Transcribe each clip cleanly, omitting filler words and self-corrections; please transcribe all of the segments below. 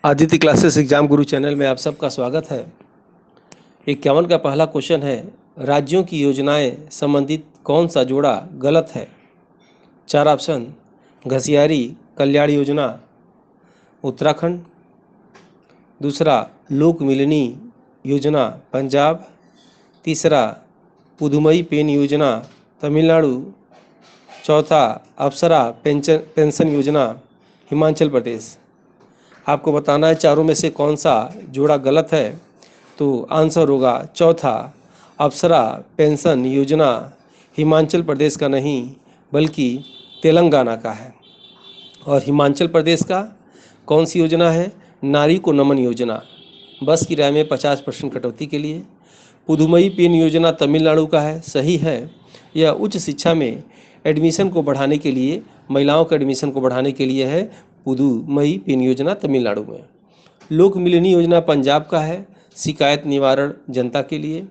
Aditya classes exam गुरु channel में आप सबका स्वागत है। 51 का पहला क्वेश्चन है, राज्यों की योजनाएं संबंधित कौन सा जोड़ा गलत है? चार ऑप्शन, घसियारी कल्याण योजना उत्तराखंड, दूसरा लोक मिलनी योजना पंजाब, तीसरा पुदुमई पेन योजना तमिलनाडु, चौथा अप्सरा पेंशन योजना हिमाचल प्रदेश। आपको बताना है चारों में से कौन सा जोड़ा गलत है। तो आंसर होगा चौथा, अप्सरा पेंशन योजना हिमाचल प्रदेश का नहीं बल्कि तेलंगाना का है। और हिमाचल प्रदेश का कौन सी योजना है? नारी को नमन योजना, बस किराए में 50% कटौती के लिए। पुदुमई पेन योजना तमिलनाडु का है, सही है। यह उच्च शिक्षा में एडमिशन को बढ़ाने के लिए, महिलाओं के एडमिशन को बढ़ाने के लिए है पुदुमई पेन योजना तमिलनाडु में। लोक मिलनी योजना पंजाब का है, शिकायत निवारण जनता के लिए।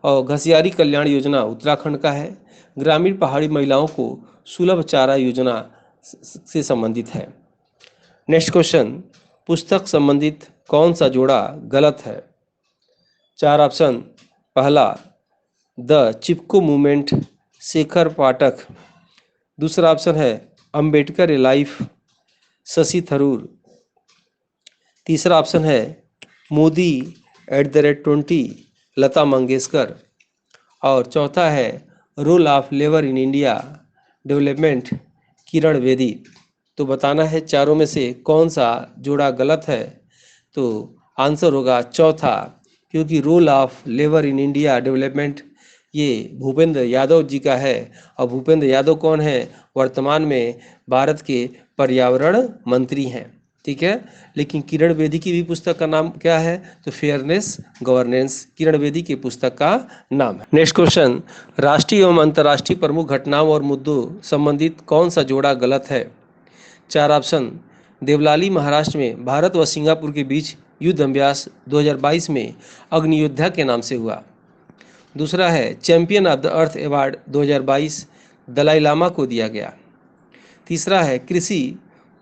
और घसियारी कल्याण योजना उत्तराखंड का है, ग्रामीण पहाड़ी महिलाओं को सुलभ चारा योजना से संबंधित है। नेक्स्ट क्वेश्चन, पुस्तक संबंधित कौन सा जोड़ा गलत है? चार ऑप्शन, पहला द चिपको मूवमेंट शेखर पाठक, दूसरा ऑप्शन है अंबेडकर ए लाइफ शशि थरूर, तीसरा ऑप्शन है मोदी @20 लता मंगेशकर, और चौथा है role of labour in India development Kiran Bedi. तो बताना है चारों में से कौन सा जोड़ा गलत है। तो आंसर होगा चौथा, क्योंकि role of labour in India development ये भूपेंद्र यादव जी का है। और भूपेंद्र यादव कौन है? वर्तमान में भारत के पर्यावरण मंत्री हैं, ठीक है। लेकिन किरण बेदी की भी पुस्तक का नाम क्या है? तो फेयरनेस गवर्नेंस किरण बेदी की पुस्तक का नाम है। नेक्स्ट क्वेश्चन, राष्ट्रीय एवं अंतर्राष्ट्रीय प्रमुख घटनाओं और मुद्दों संबंधित कौन सा जोड़ा गलत है? चार ऑप्शन, देवलाली महाराष्ट्र में भारत व सिंगापुर के बीच युद्ध अभ्यास 2022 में अग्नियोद्धा के नाम से हुआ। दूसरा है champion of the earth award 2022 Dalai Lama को दिया गया। तीसरा है कृषि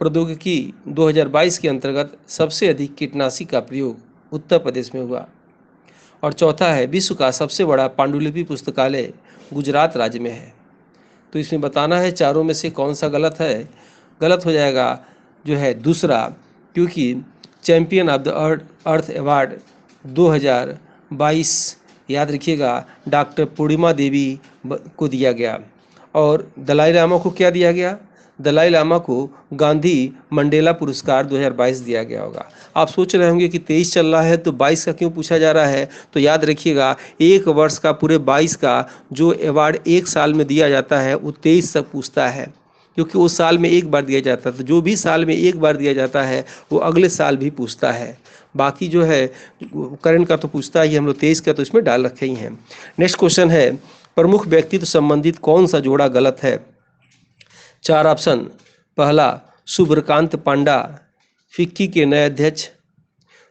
प्रौद्योगिकी 2022 के अंतर्गत सबसे अधिक कीटनाशी का प्रयोग उत्तर प्रदेश में हुआ। और चौथा है विश्व का सबसे बड़ा पांडुलिपि पुस्तकालय गुजरात राज्य में है। तो इसमें बताना है चारों में से कौन सा गलत है। गलत हो जाएगा जो है दूसरा, क्योंकि champion of the earth award 2022 याद रखिएगा डॉक्टर पूर्णिमा देवी को दिया गया। और दलाई लामा को क्या दिया गया? दलाई लामा को गांधी मंडेला पुरस्कार 2022 दिया गया होगा। आप सोच रहे होंगे कि 23 चल रहा है तो 22 का क्यों पूछा जा रहा है? तो याद रखिएगा एक वर्ष का पूरे 22 का जो अवार्ड एक साल में दिया जाता है वो 23 तक पूछता है, क्योंकि उस साल में एक बार दिया जाता है। तो जो भी साल में एक बार दिया जाता है वो अगले साल भी पूछता है। बाकी जो है करंट का तो पूछता ही, हम लोग 23 का तो इसमें डाल रखे ही हैं। नेक्स्ट क्वेश्चन है, प्रमुख व्यक्तित्व संबंधित कौन सा जोड़ा गलत है? चार ऑप्शन, पहला सुब्रकांत पांडा फिक्की के नए अध्यक्ष,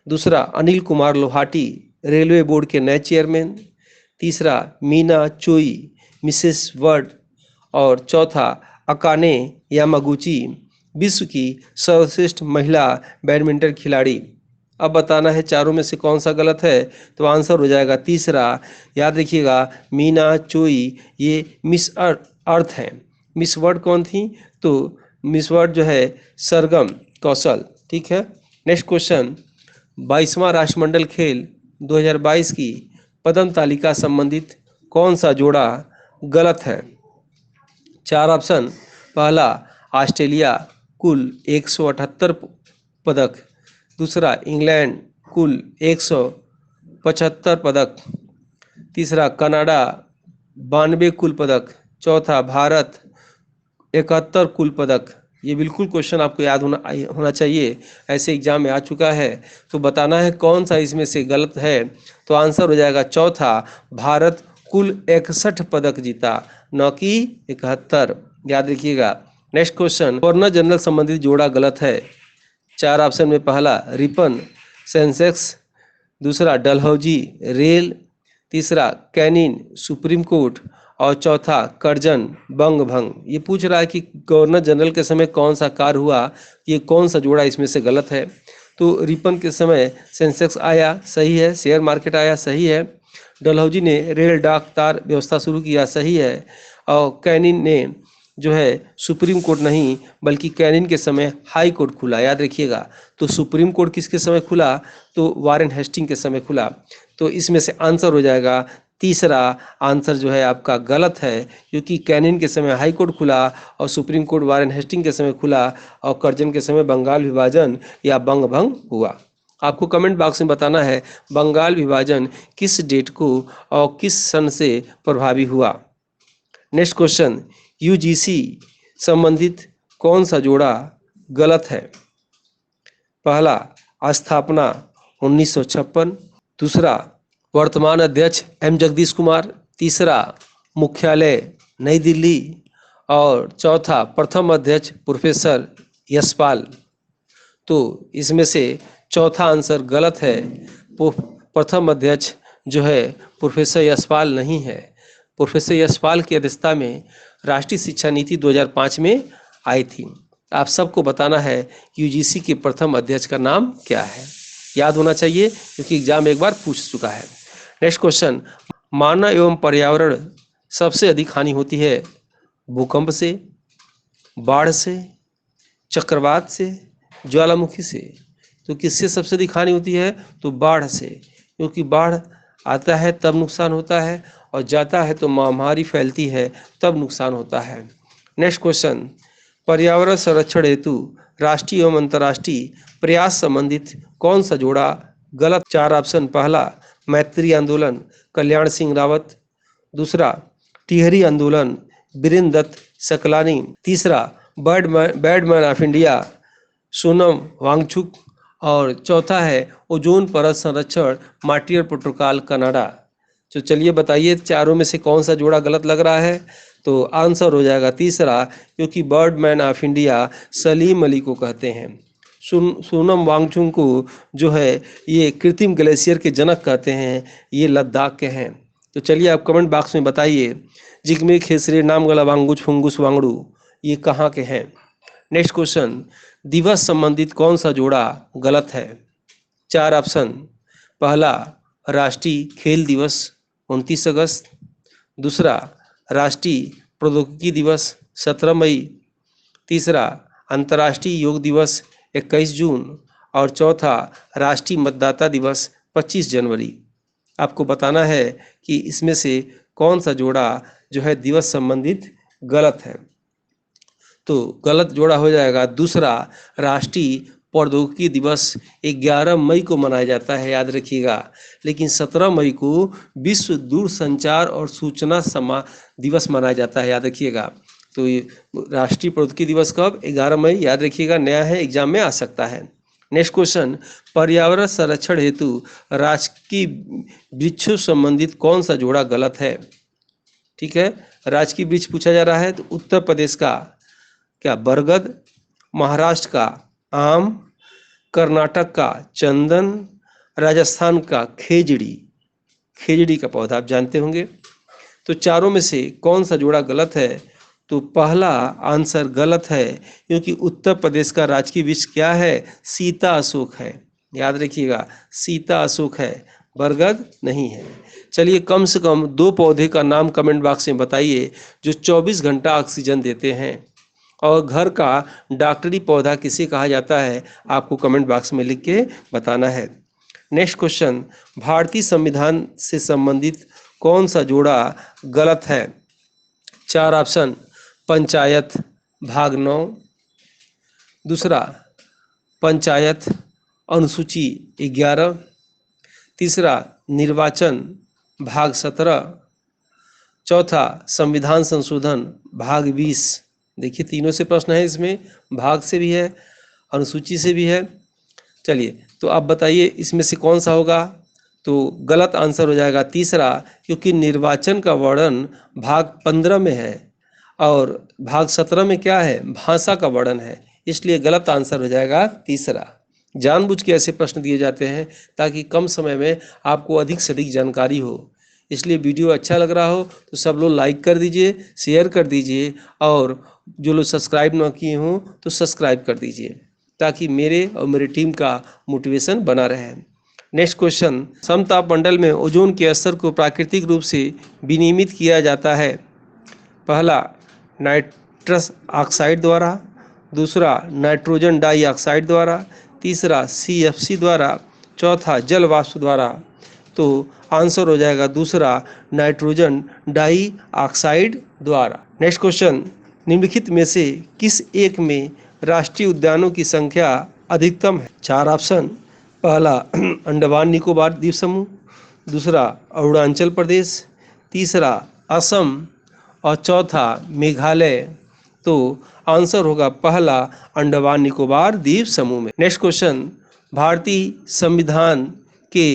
दूसरा अनिल कुमार लोहाटी रेलवे बोर्ड के नए चेयरमैन, तीसरा मीना चोई मिसेस वर्ल्ड, और चौथा अकाने यामागुची विश्व की सर्वश्रेष्ठ महिला बैडमिंटन खिलाड़ी। अब बताना है चारों में से कौन सा गलत है। तो आंसर हो जाएगा तीसरा, याद रखिएगा मीना चोई ये मिस अर्थ हैं। मिस वर्ल्ड कौन थी? तो मिस वर्ल्ड जो है सरगम कौशल, ठीक है। नेक्स्ट क्वेश्चन, 22वां राष्ट्रमंडल खेल 2022 की पदम तालिका संबंधित कौन सा जोड़ा गलत है? चार ऑप्शन, पहला ऑस्ट्रेलिया कुल 178 पदक, दूसरा इंग्लैंड कुल 175 पदक, तीसरा कनाडा 92 कुल पदक, चौथा भारत 71 कुल पदक। ये बिल्कुल क्वेश्चन आपको याद होना चाहिए, ऐसे एग्जाम में आ चुका है। तो बताना है कौन सा इसमें से गलत है। तो आंसर हो जाएगा चौथा, भारत कुल 61 पदक जीता, न कि 71, याद रखिएगा। नेक्स्ट क्वेश्चन, गवर्नर जनरल संबंधित जोड़ा गलत है। चार ऑप्शन में पहला रिपन सेंसेक्स, दूसरा डलहौजी रेल, तीसरा कैनिन सुप्रीम कोर्ट, और चौथा करजन बंग भंग। ये पूछ रहा है कि गवर्नर जनरल के समय कौन सा कार्य हुआ, ये कौन सा जोड़ा इसमें से गलत है। तो रिपन के समय सेंसेक्स आया, सही है। शेयर मार्केट आया, सही है। डलहौजी ने रेल डाक तार व्यवस्था शुरू किया, सही है। और कैनिन ने जो है सुप्रीम कोर्ट नहीं बल्कि कैनिन के समय हाई कोर्ट खुला, याद रखिएगा। तो सुप्रीम कोर्ट किसके समय खुला? तो वारेन हेस्टिंग के समय खुला। तो इसमें से आंसर हो जाएगा तीसरा। आंसर जो है आपका गलत है, क्योंकि कैनिन के समय हाई कोर्ट खुला और सुप्रीम कोर्ट वारेन हेस्टिंग के समय खुला और कर्जन के समय बंगाल विभाजन या बंग भंग हुआ। आपको कमेंट बॉक्स में बताना है बंगाल विभाजन किस डेट को और किस सन से प्रभावी हुआ। नेक्स्ट क्वेश्चन, यूजीसी संबंधित कौन सा जोड़ा गलत है? पहला, स्थापना 1956। दूसरा, वर्तमान अध्यक्ष एम जगदीश कुमार। तीसरा, मुख्यालय नई दिल्ली। और चौथा, प्रथम अध्यक्ष प्रोफेसर यशपाल। तो इसमें से चौथा आंसर गलत है। प्रथम अध्यक्ष जो है प्रोफेसर यशपाल नहीं है। प्रोफेसर यशपाल की अध्यक्षता में राष्ट्रीय शिक्षा नीति 2005 में आई थी। आप सबको बताना है यूजीसी के प्रथम अध्यक्ष का नाम क्या है, याद होना चाहिए क्योंकि एग्जाम में एक बार पूछ चुका है। नेक्स्ट क्वेश्चन, मानव एवं पर्यावरण सबसे अधिक हानि होती है भूकंप से, बाढ़ से, चक्रवात से, ज्वालामुखी से। तो किससे सबसे अधिक हानि होती है? तो बाढ़ से, क्योंकि बाढ़ आता है तब नुकसान होता है और जाता है तो महामारी फैलती है तब नुकसान होता है। नेक्स्ट क्वेश्चन, पर्यावरण संरक्षण हेतु राष्ट्रीय एवं अंतर्राष्ट्रीय प्रयास संबंधित कौन सा जोड़ा गलत? चार ऑप्शन। पहला, मैत्री आंदोलन कल्याण सिंह रावत। दूसरा, टिहरी आंदोलन बीरेंद्र दत्त सकलानी। तीसरा, badman of India Sonam Wangchuk. और चौथा है ओजोन परत संरक्षण मॉन्ट्रियल प्रोटोकॉल कनाडा। तो चलिए बताइए चारों में से कौन सा जोड़ा गलत लग रहा है? तो आंसर हो जाएगा तीसरा, क्योंकि Birdman of India Salim Ali को कहते हैं। सोनम वांगचुक को जो है ये कृत्रिम ग्लेशियर के जनक कहते हैं, ये लद्दाख के हैं। तो चलिए आप कमेंट बॉक्स में बताइए जिग्मे खेसरे नामगला वांगुच फुंगुस वांगड़ू ये कहाँ के हैं? नेक्स्ट क्वेश्चन, दिवस संबंधित कौन सा जोड़ा गलत है? चार ऑप्शन। पहला, राष्ट्रीय खेल दिवस 29 अगस्त। दूसरा, राष्ट्रीय प्रौद्योगिकी दिवस 17 मई। तीसरा, अंतर्राष्ट्रीय योग दिवस 21 जून। और चौथा, राष्ट्रीय मतदाता दिवस 25 जनवरी। आपको बताना है कि इसमें से कौन सा जोड़ा जो है दिवस संबंधित गलत है। तो गलत जोड़ा हो जाएगा दूसरा, राष्ट्रीय प्रौद्योगिकी दिवस 11 मई को मनाया जाता है, याद रखिएगा। लेकिन 17 मई को विश्व दूरसंचार और सूचना दिवस मनाया जाता है, याद रखिएगा। तो ये राष्ट्रीय प्रौद्योगिकी दिवस कब? 11 मई, याद रखिएगा, नया है, एग्जाम में आ सकता है। नेक्स्ट क्वेश्चन, पर्यावरण संरक्षण हेतु राजकीय वृक्षों संबंधित कौन सा जोड़ा गलत है? ठीक है, राजकीय वृक्ष पूछा जा रहा है तो उत्तर प्रदेश का क्या बरगद, महाराष्ट्र का आम, कर्नाटक का चंदन, राजस्थान का खेजड़ी। खेजड़ी का पौधा आप जानते होंगे। तो चारों में से कौन सा जोड़ा गलत है? तो पहला आंसर गलत है, क्योंकि उत्तर प्रदेश का राजकीय वृक्ष क्या है? सीता अशोक है, याद रखिएगा, सीता अशोक है, बरगद नहीं है। चलिए कम से कम 2 पौधे का नाम कमेंट बॉक्स में बताइए जो 24 घंटा ऑक्सीजन देते हैं। और घर का डॉक्टरी पौधा किसे कहा जाता है? आपको कमेंट बॉक्स में लिख के बताना है। नेक्स्ट क्वेश्चन, भारतीय संविधान से संबंधित कौन सा जोड़ा गलत है? चार ऑप्शन। पंचायत भाग 9। दूसरा, पंचायत अनुसूची 11। तीसरा, निर्वाचन भाग 17। चौथा, संविधान संशोधन भाग 20। देखिए तीनों से प्रश्न है, इसमें भाग से भी है, अनुसूची से भी है। चलिए तो आप बताइए इसमें से कौन सा होगा? तो गलत आंसर हो जाएगा तीसरा, क्योंकि निर्वाचन का वर्णन भाग 15 में है और भाग 17 में क्या है? भाषा का वर्णन है, इसलिए गलत आंसर हो जाएगा तीसरा। जानबूझ के ऐसे प्रश्न दिए जाते हैं ताकि कम समय में आपको अधिक से अधिक जानकारी हो। इसलिए वीडियो अच्छा लग रहा हो तो सब लोग लाइक कर दीजिए, शेयर कर दीजिए और जो लोग सब्सक्राइब ना किए हों तो सब्सक्राइब कर दीजिए। ताकि मेरे और मेरी टीम का मोटिवेशन बना रहे। नेक्स्ट क्वेश्चन, समताप मंडल में ओजोन के स्तर को प्राकृतिक रूप से विनियमित किया जाता है। पहला, नाइट्रस ऑक्साइड द्वारा, दूसरा नाइट्रोजन डाइऑक्साइड द्वारा, तीसरा CFC द्वारा, चौथा जल वाष्प द्वारा। तो आंसर हो जाएगा दूसरा, नाइट्रोजन डाइऑक्साइड द्वारा। नेक्स्ट क्वेश्चन, निम्नलिखित में से किस एक में राष्ट्रीय उद्यानों की संख्या अधिकतम है? 4 ऑप्शन। पहला अंडमान निकोबार द्वीप समूह, दूसरा अरुणाचल प्रदेश, तीसरा असम और चौथा मेघालय। तो आंसर होगा पहला, अंडमान निकोबार द्वीप समूह में। नेक्स्ट क्वेश्चन, भारतीय संविधान के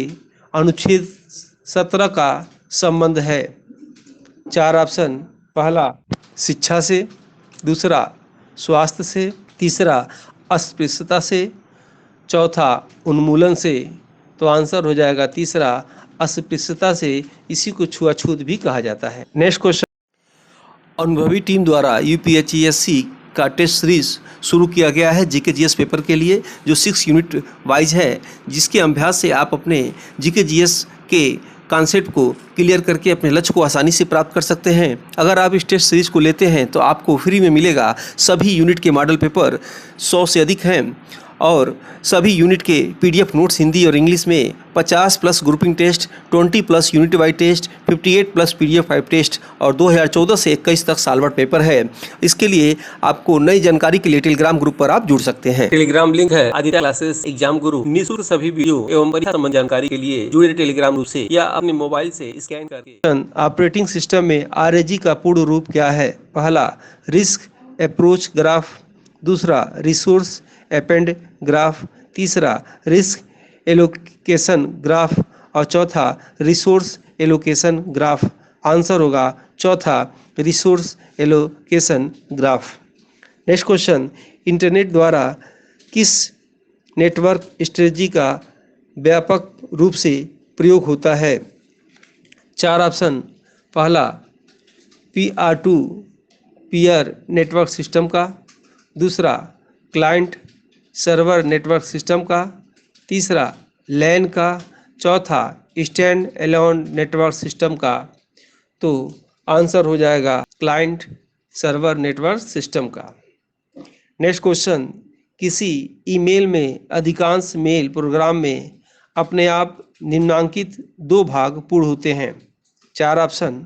अनुच्छेद 17 का संबंध है? 4 ऑप्शन। पहला शिक्षा से, दूसरा स्वास्थ्य से, तीसरा अस्पृश्यता से, चौथा उन्मूलन से। तो आंसर हो जाएगा तीसरा, अस्पृश्यता से। इसी को छुआछूत भी कहा जाता है। नेक्स्ट क्वेश्चन, अनुभवी टीम द्वारा UPSC का टेस्ट सीरीज शुरू किया गया है GK/GS पेपर के लिए, जो 6 यूनिट वाइज है, जिसके अभ्यास से आप अपने GK/GS के कॉन्सेप्ट को क्लियर करके अपने लक्ष्य को आसानी से प्राप्त कर सकते हैं। अगर आप इस टेस्ट सीरीज को लेते हैं तो आपको फ्री में मिलेगा सभी यूनिट के मॉडल पेपर, 100 से अधिक हैं, और सभी यूनिट के PDF नोट्स हिंदी और इंग्लिश में, 50+ grouping test, 20+ unit wise test, 58+ PDF 5 test और 2014 से 21 तक साल भर पेपर है। इसके लिए आपको नई जानकारी के लिए टेलीग्राम ग्रुप पर आप जुड़ सकते हैं। टेलीग्राम लिंक है आदित्य क्लासेस एग्जाम गुरु। निःशुल्क सभी वीडियो एवं परीक्षा संबंधी जानकारी के लिए जुड़े टेलीग्राम ग्रुप से या अपने मोबाइल से स्कैन करके। ऑपरेटिंग सिस्टम में RAG का पूर्ण रूप क्या है? पहला रिस्क अप्रोच ग्राफ, दूसरा रिसोर्स अपेंड ग्राफ, तीसरा रिस्क एलोकेशन ग्राफ और चौथा रिसोर्स एलोकेशन ग्राफ। आंसर होगा चौथा, resource allocation graph. Next question, internet द्वारा किस नेटवर्क स्ट्रेटजी का व्यापक रूप से प्रयोग होता है? 4 ऑप्शन। पहला peer to peer network system का, दूसरा क्लाइंट सर्वर नेटवर्क सिस्टम का, तीसरा लैन का, चौथा स्टैंड एलोन नेटवर्क सिस्टम का। तो आंसर हो जाएगा क्लाइंट सर्वर नेटवर्क सिस्टम का। नेक्स्ट क्वेश्चन, किसी ईमेल में अधिकांश मेल प्रोग्राम में अपने आप निम्नांकित 2 भाग पूर्ण होते हैं? 4 ऑप्शन।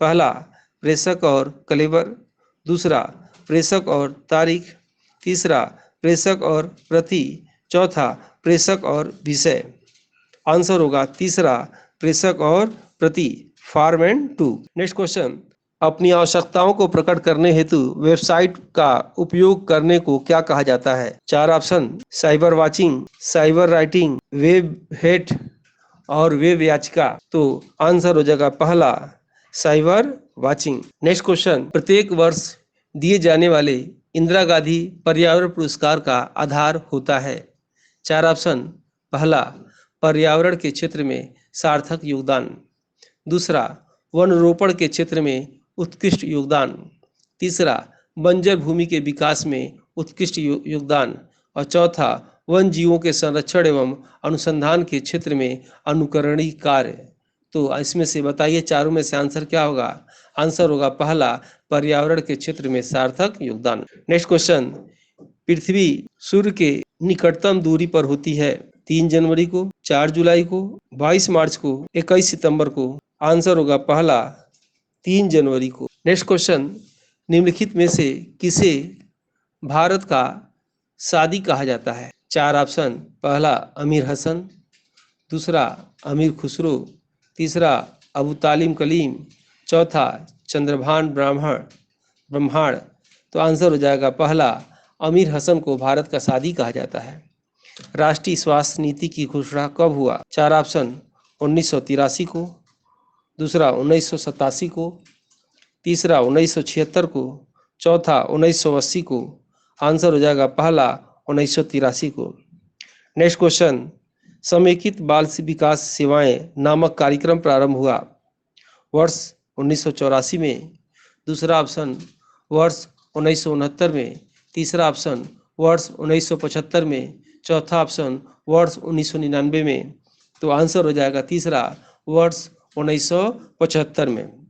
पहला प्रेषक और क्लेवर, दूसरा प्रेषक और तारीख, तीसरा प्रेषक और प्रति, चौथा प्रेषक और विषय। आंसर होगा तीसरा, प्रेषक और प्रति, from and to. Next question, अपनी आवश्यकताओं को प्रकट करने हेतु वेबसाइट का उपयोग करने को क्या कहा जाता है? 4 option. Cyber watching, cyber writing, web hate और वेब याचिका। तो आंसर हो जाएगा पहला, साइबर वाचिंग। नेक्स्ट क्वेश्चन, प्रत्येक वर्ष दिए जाने वाले इंदिरा गांधी पर्यावरण पुरस्कार का आधार होता है? 4 ऑप्शन। पहला पर्यावरण के क्षेत्र में सार्थक योगदान, दूसरा वन रोपण के क्षेत्र में उत्कृष्ट योगदान, तीसरा बंजर भूमि के विकास में उत्कृष्ट योगदान और चौथा वन जीवों के संरक्षण एवं अनुसंधान के क्षेत्र में अनुकरणीय कार्य। तो इसमें से बताइए चारों में से आंसर क्या होगा? आंसर होगा पहला, पर्यावरण के क्षेत्र में सार्थक योगदान। नेक्स्ट क्वेश्चन, पृथ्वी सूर्य के निकटतम दूरी पर होती है? 3 जनवरी को, 4 जुलाई को, 22 मार्च को, 21 सितंबर को। आंसर होगा पहला, 3 जनवरी को। नेक्स्ट क्वेश्चन, निम्नलिखित में से किसे भारत का सादी कहा जाता है? 4 ऑप्शन। पहला अमीर हसन, दूसरा अमीर खुसरो, तीसरा अबू तालिम कलीम, चौथा चंद्रभान ब्रह्मांड। तो आंसर हो जाएगा पहला, अमीर हसन को भारत का सादी कहा जाता है। राष्ट्रीय स्वास्थ्य नीति की घोषणा कब हुआ? 4 ऑप्शन। 1983 को, दूसरा 1987 को, तीसरा 1976 को, चौथा 1980 को। आंसर हो जाएगा पहला, 1983 को। नेक्स्ट क्वेश्चन, समेकित बाल विकास सेवाएं नामक कार्यक्रम प्रारंभ हुआ वर्ष 1984 में, दूसरा ऑप्शन वर्ष 1969 में, तीसरा ऑप्शन वर्ष 1975 में, चौथा ऑप्शन वर्ष 1999 में। तो आंसर हो जाएगा तीसरा वर्ष 1975 में।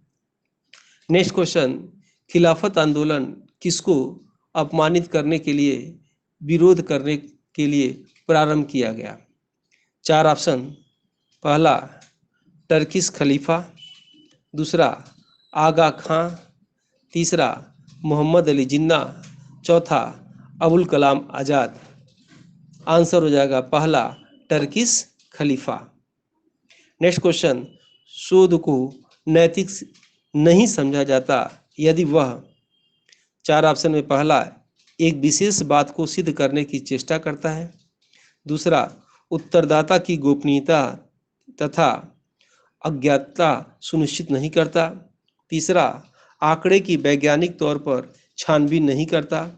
नेक्स्ट क्वेश्चन, खिलाफत आंदोलन किसको अपमानित करने के लिए, विरोध करने के लिए प्रारंभ किया गया? चार ऑप्शन, पहला टर्किश खलीफा, दूसरा आगा खां, तीसरा मोहम्मद अली जिन्ना, चौथा अबुल कलाम आज़ाद। आंसर हो जाएगा पहला टर्किश खलीफा। नेक्स्ट क्वेश्चन, शोध को नैतिक नहीं समझा जाता यदि वह, चार ऑप्शन में पहला एक विशेष बात को सिद्ध करने की चेष्टा करता है, दूसरा उत्तरदाता की गोपनीयता तथा अज्ञातता सुनिश्चित नहीं करता, तीसरा आंकड़े की वैज्ञानिक तौर पर छानबीन नहीं करता,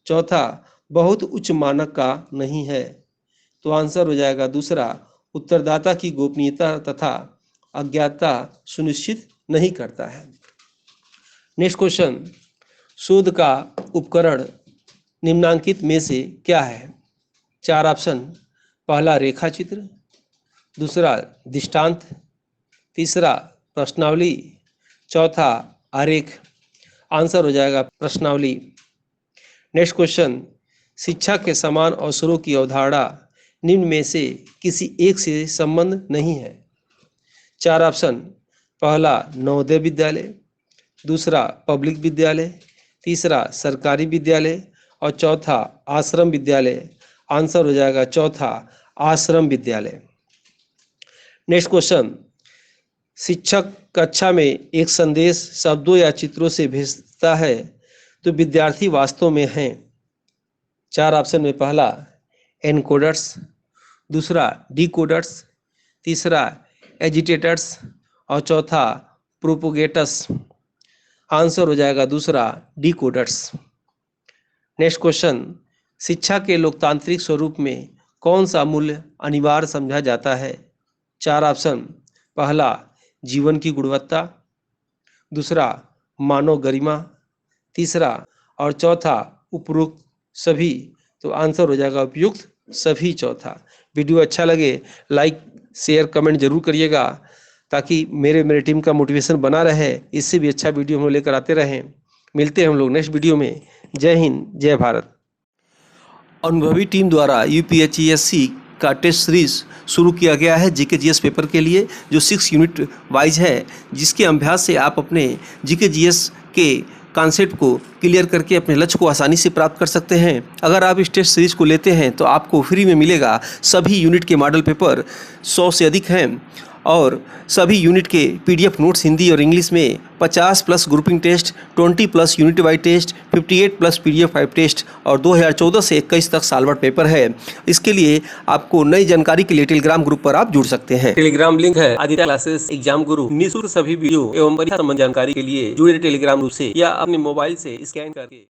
चौथा बहुत उच्च मानक का नहीं है। तो आंसर हो जाएगा दूसरा उत्तरदाता की गोपनीयता तथा अज्ञातता सुनिश्चित नहीं करता है। नेक्स्ट क्वेश्चन, शोध का उपकरण निम्नांकित में से क्या है? चार ऑप्शन, पहला रेखा चित्र, दूसरा दृष्टांत, तीसरा प्रश्नावली, चौथा आरेख। आंसर हो जाएगा प्रश्नावली। नेक्स्ट क्वेश्चन, शिक्षा के समान अवसरों की अवधारणा निम्न में से किसी एक से संबंध नहीं है? चार ऑप्शन, पहला नवोदय विद्यालय, दूसरा पब्लिक विद्यालय, तीसरा सरकारी विद्यालय और चौथा आश्रम विद्यालय। आंसर हो जाएगा चौथा आश्रम विद्यालय। नेक्स्ट क्वेश्चन, शिक्षक कक्षा में एक संदेश शब्दों या चित्रों से भेजता है तो विद्यार्थी वास्तव में हैं? चार ऑप्शन में पहला एनकोडर्स, दूसरा डिकोडर्स, तीसरा एजिटेटर्स और चौथा प्रोपोगेटर्स। आंसर हो जाएगा दूसरा डिकोडर्स। नेक्स्ट क्वेश्चन, शिक्षा के लोकतांत्रिक स्वरूप में कौन सा मूल्य अनिवार्य समझा जाता है? चार ऑप्शन, पहला जीवन की गुणवत्ता, दूसरा मानव गरिमा, तीसरा और चौथा उपयुक्त सभी। तो आंसर हो जाएगा उपयुक्त सभी, चौथा। वीडियो अच्छा लगे लाइक शेयर कमेंट जरूर करिएगा ताकि मेरे टीम का मोटिवेशन बना रहे, इससे भी अच्छा वीडियो हम लोग लेकर आते रहें। मिलते हैं हम लोग नेक्स्ट वीडियो में। जय हिंद, जय भारत। अनुभवी टीम द्वारा यूपीएचईएससी का टेस्ट सीरीज शुरू किया गया है जीके-जीएस पेपर के लिए, जो 6 यूनिट वाइज है, जिसके अभ्यास से आप अपने जीके-जीएस के कॉन्सेप्ट को क्लियर करके अपने लक्ष्य को आसानी से प्राप्त कर सकते हैं। अगर आप इस टेस्ट सीरीज को लेते हैं तो आपको फ्री में मिलेगा सभी यूनिट के मॉडल पेपर, 100 से अधिक हैं, और सभी यूनिट के पीडीएफ नोट्स हिंदी और इंग्लिश में, 50 plus grouping test, 20 plus unit wise test, 58 plus PDF 5 test और 2014 से 21 तक साल भर पेपर है। इसके लिए आपको नई जानकारी के लिए टेलीग्राम ग्रुप पर आप जुड़ सकते हैं। टेलीग्राम लिंक है आदित्य क्लासेस एग्जाम गुरु। निःशुल्क सभी वीडियो एवं परीक्षा संबंधी जानकारी के लिए जुड़े टेलीग्राम ग्रुप से या अपने मोबाइल से स्कैन करके